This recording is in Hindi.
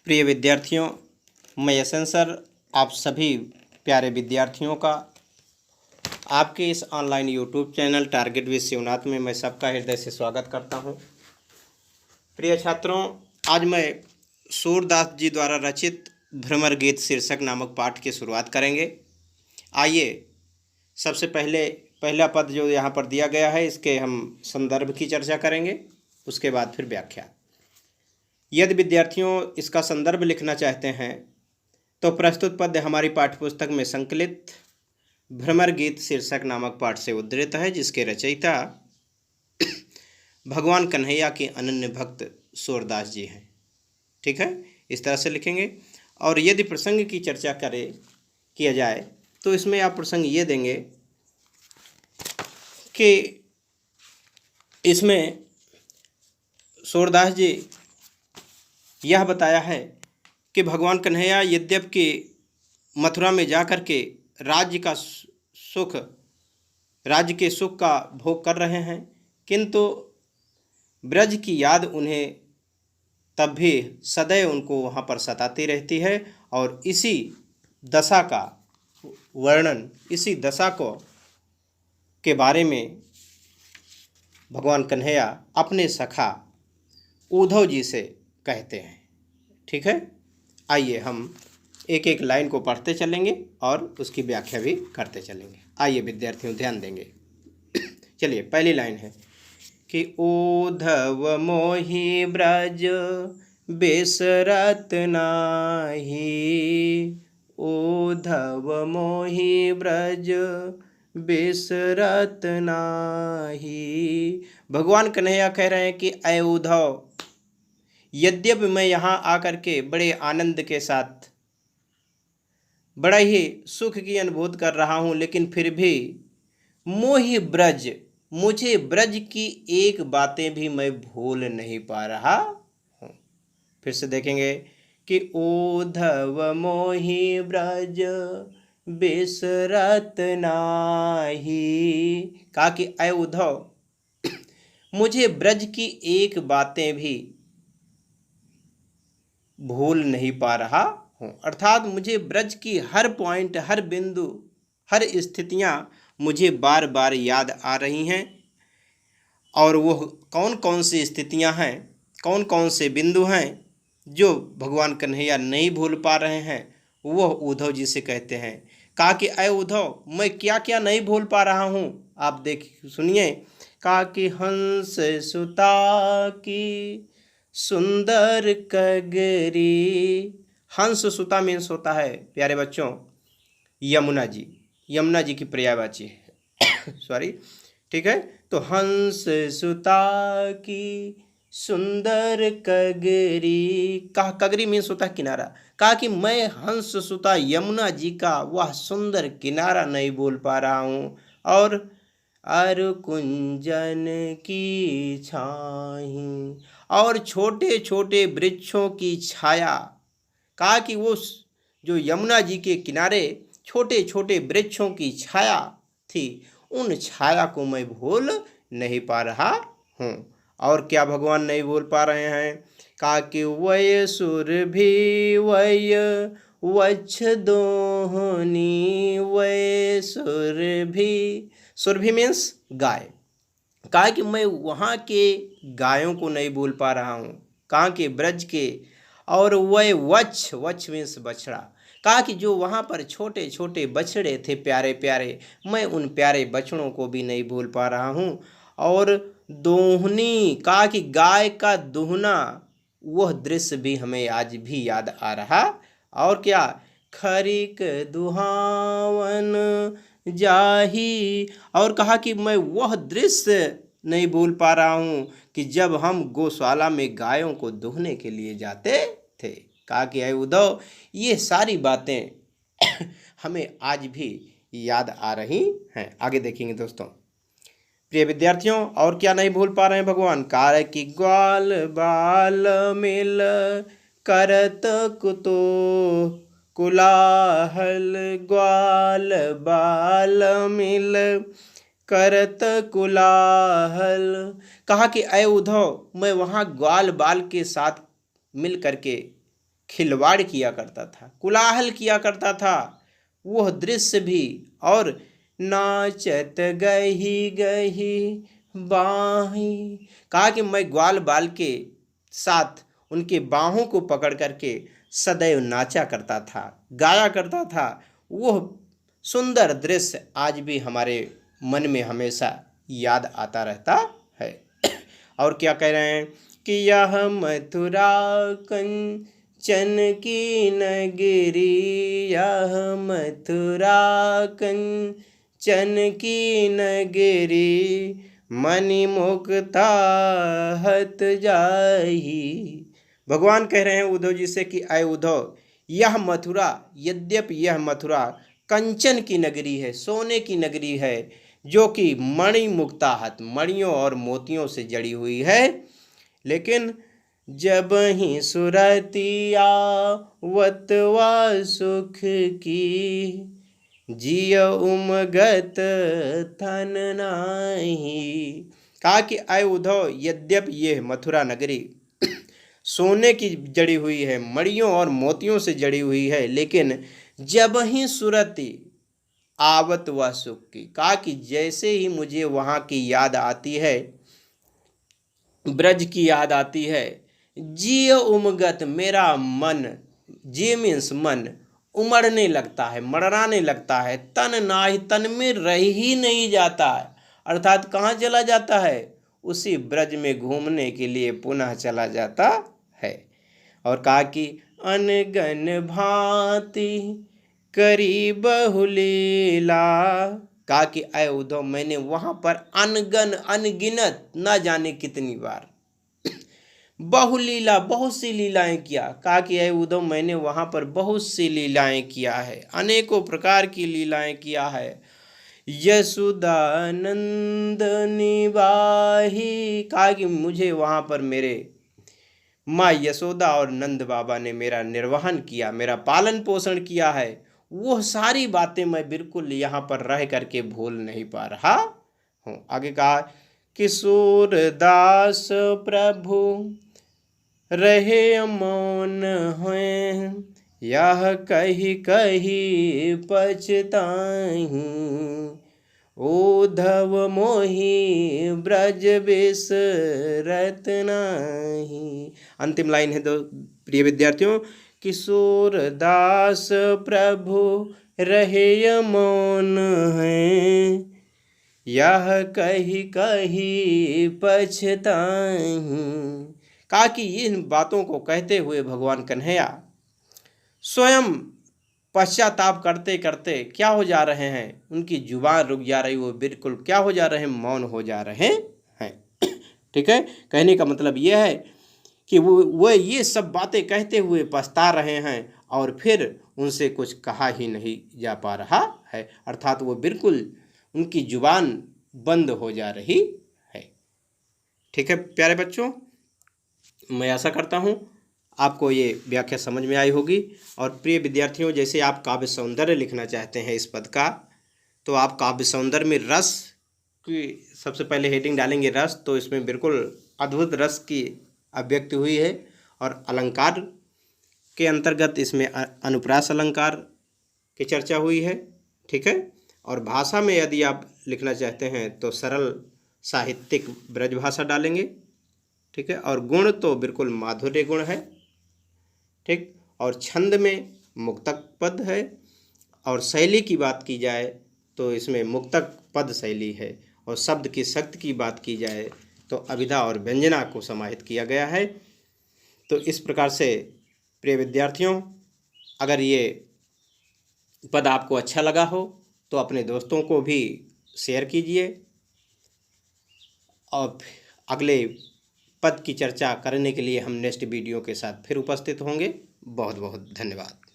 प्रिय विद्यार्थियों, मैं यशवंत सर आप सभी प्यारे विद्यार्थियों का आपके इस online YouTube channel target with Shivnath में मैं सबका हृदय से स्वागत करता हूं। प्रिय छात्रों, आज मैं सूरदास जी द्वारा रचित भ्रमर गीत शीर्षक नामक पाठ की शुरुआत करेंगे। आइए सबसे पहला पद जो यहाँ पर दिया गया है इसके हम संदर्भ की चर्चा करेंगे, उसके बाद फिर व्याख्या। यदि विद्यार्थियों इसका संदर्भ लिखना चाहते हैं तो प्रस्तुत पद्य हमारी पाठ्यपुस्तक में संकलित भ्रमर गीत शीर्षक नामक पाठ से उद्धृत है, जिसके रचयिता भगवान कन्हैया के अनन्य भक्त सूरदास जी हैं। ठीक है, इस तरह से लिखेंगे। और यदि प्रसंग की चर्चा किया जाए तो इसमें आप प्रसंग ये देंगे कि इसमें सूरदास जी यह बताया है कि भगवान कन्हैया यद्यपि मथुरा में जाकर के राज्य के सुख का भोग कर रहे हैं, किंतु ब्रज की याद उन्हें तब भी सदैव उनको वहाँ पर सताती रहती है। और इसी दशा का वर्णन, इसी दशा के बारे में भगवान कन्हैया अपने सखा उद्धव जी से कहते हैं। ठीक है, आइए हम एक एक लाइन को पढ़ते चलेंगे और उसकी व्याख्या भी करते चलेंगे। आइए विद्यार्थियों ध्यान देंगे। चलिए, पहली लाइन है कि उद्धव मोहि ब्रज बिसरत नाही, उद्धव मोहि ब्रज बिसरत नाही। भगवान कन्हैया कह रहे हैं कि ऐ उद्धव, यद्यपि मैं यहाँ आकर के बड़े आनंद के साथ बड़ा ही सुख की अनुभूति कर रहा हूँ, लेकिन फिर भी मोहि ब्रज, मुझे ब्रज की एक बातें भी मैं भूल नहीं पा रहा हूँ। फिर से देखेंगे कि उद्धव मोहि ब्रज बिसरत नाही। कहा कि ऐ उद्धव, मुझे ब्रज की एक बातें भी भूल नहीं पा रहा हूँ। अर्थात मुझे ब्रज की हर पॉइंट, हर बिंदु, हर स्थितियाँ मुझे बार बार याद आ रही हैं। और वो कौन कौन सी स्थितियाँ हैं, कौन कौन से बिंदु हैं जो भगवान कन्हैया नहीं भूल पा रहे हैं, वो उद्धव जी से कहते हैं। कहा कि ऐ उद्धव, मैं क्या क्या नहीं भूल पा रहा हूँ, आप सुनिए। कहा कि हंस सुता की सुंदर कगरी। हंस सुता मीन्स होता है प्यारे बच्चों यमुना जी की पर्यायवाची है। सॉरी, ठीक है। तो हंस सुता की सुंदर कगरी, कहा कगरी मीन्स होता है किनारा। कहा कि मैं हंस सुता यमुना जी का वह सुंदर किनारा नहीं बोल पा रहा हूँ। और अर कुंजन की छाही, और छोटे छोटे वृक्षों की छाया। कहा कि वो जो यमुना जी के किनारे छोटे छोटे वृक्षों की छाया थी, उन छाया को मैं भूल नहीं पा रहा हूँ। और क्या भगवान नहीं भूल पा रहे हैं? कहा कि वय सुर भी वय वछ दोहनी, वय सुर भी मीन्स गाय। कहा कि मैं वहाँ के गायों को नहीं भूल पा रहा हूँ, कहाँ के ब्रज के। और वह वछ मीन्स बछड़ा। कहा कि जो वहाँ पर छोटे छोटे बछड़े थे प्यारे प्यारे, मैं उन प्यारे बछड़ों को भी नहीं भूल पा रहा हूँ। और दोहनी, कहा कि गाय का दुहना, वह दृश्य भी हमें आज भी याद आ रहा। और क्या, खरीक दुहावन जाही। और कहा कि मैं वह दृश्य नहीं भूल पा रहा हूँ कि जब हम गौशाला में गायों को दुहने के लिए जाते थे। कहा कि ऐ उद्धव, ये सारी बातें हमें आज भी याद आ रही हैं। आगे देखेंगे दोस्तों। प्रिय विद्यार्थियों, और क्या नहीं भूल पा रहे हैं भगवान? कहा कि ग्वाल बाल मिल करत कुतो कुलाहल, ग्वाल बाल मिल करत कुलाहल। कहा कि ऐ उद्धव, मैं वहाँ ग्वाल बाल के साथ मिल करके खिलवाड़ किया करता था, कोलाहल किया करता था वह दृश्य भी। और नाचत गही गही बाही, कहा कि मैं ग्वाल बाल के साथ उनके बाहों को पकड़ करके सदैव नाचा करता था, गाया करता था। वह सुंदर दृश्य आज भी हमारे मन में हमेशा याद आता रहता है। और क्या कह रहे हैं कि यह मथुरा कंचन की नगरी, यह मथुरा कंचन की नगरी, मणि मुक्ता हत जाही। भगवान कह रहे हैं उद्धव जी से कि अय उद्धव, यह मथुरा, यद्यपि यह मथुरा कंचन की नगरी है, सोने की नगरी है, जो कि मणि मुक्ताहत, मणियों और मोतियों से जड़ी हुई है, लेकिन जब ही सुरतिया वतवा सुख की, जिय उमगत थन नाही। कहा कि अय उद्धव, यद्यपि यह मथुरा नगरी सोने की जड़ी हुई है, मणियों और मोतियों से जड़ी हुई है, लेकिन जब ही सुरति आवत व सुख की, कहा कि जैसे ही मुझे वहाँ की याद आती है, ब्रज की याद आती है, जिय उमगत, मेरा मन, जी मीन्स मन, उमड़ने लगता है, मड़राने लगता है, तन नाही, तन में रह ही नहीं जाता है। अर्थात कहाँ चला जाता है? उसी ब्रज में घूमने के लिए पुनः चला जाता है। और कहा कि अनगन भांति करी बहुलीला, कहा कि अय उद्धव, मैंने वहां पर अनगन, अनगिनत, ना जाने कितनी बार बहुलीला, बहुत सी लीलाएं किया। कहा कि अय उद्धव, मैंने वहां पर बहुत सी लीलाएं किया है, अनेकों प्रकार की लीलाएं किया है। यशोदानंद निवाही, कहा कि मुझे वहां पर मेरे माँ यशोदा और नंद बाबा ने मेरा निर्वहन किया, मेरा पालन पोषण किया है। वो सारी बातें मैं बिल्कुल यहाँ पर रह करके भूल नहीं पा रहा हूँ। आगे कहा, किशोर दास प्रभु रहे मौन हैं, यह कही कही पछताहीं, उद्धव मोहि ब्रज बिसरत नाही। अंतिम लाइन है दो प्रिय विद्यार्थियों, किशोर दास प्रभु रहे मौन हैं, यह कही कही पछताहीं। कहा कि इन बातों को कहते हुए भगवान कन्हैया स्वयं पश्चाताप करते करते क्या हो जा रहे हैं, उनकी जुबान रुक जा रही, वो बिल्कुल क्या हो जा रहे हैं, मौन हो जा रहे हैं। ठीक है, कहने का मतलब ये है कि वो ये सब बातें कहते हुए पछता रहे हैं और फिर उनसे कुछ कहा ही नहीं जा पा रहा है। अर्थात वो बिल्कुल उनकी जुबान बंद हो जा रही है। ठीक है प्यारे बच्चों, मैं आशा करता हूँ आपको ये व्याख्या समझ में आई होगी। और प्रिय विद्यार्थियों, जैसे आप काव्य सौंदर्य लिखना चाहते हैं इस पद का, तो आप काव्य सौंदर्य में रस की सबसे पहले हेडिंग डालेंगे रस, तो इसमें बिल्कुल अद्भुत रस की अभिव्यक्ति हुई है। और अलंकार के अंतर्गत इसमें अनुप्रास अलंकार की चर्चा हुई है। ठीक है, और भाषा में यदि आप लिखना चाहते हैं तो सरल साहित्यिक ब्रज भाषा डालेंगे। ठीक है, और गुण तो बिल्कुल माधुर्य गुण है। ठीक, और छंद में मुक्तक पद है। और शैली की बात की जाए तो इसमें मुक्तक पद शैली है। और शब्द की शक्ति की बात की जाए तो अभिधा और व्यंजना को समाहित किया गया है। तो इस प्रकार से प्रिय विद्यार्थियों, अगर ये पद आपको अच्छा लगा हो तो अपने दोस्तों को भी शेयर कीजिए। और अगले पद की चर्चा करने के लिए हम नेक्स्ट वीडियो के साथ फिर उपस्थित होंगे। बहुत बहुत धन्यवाद।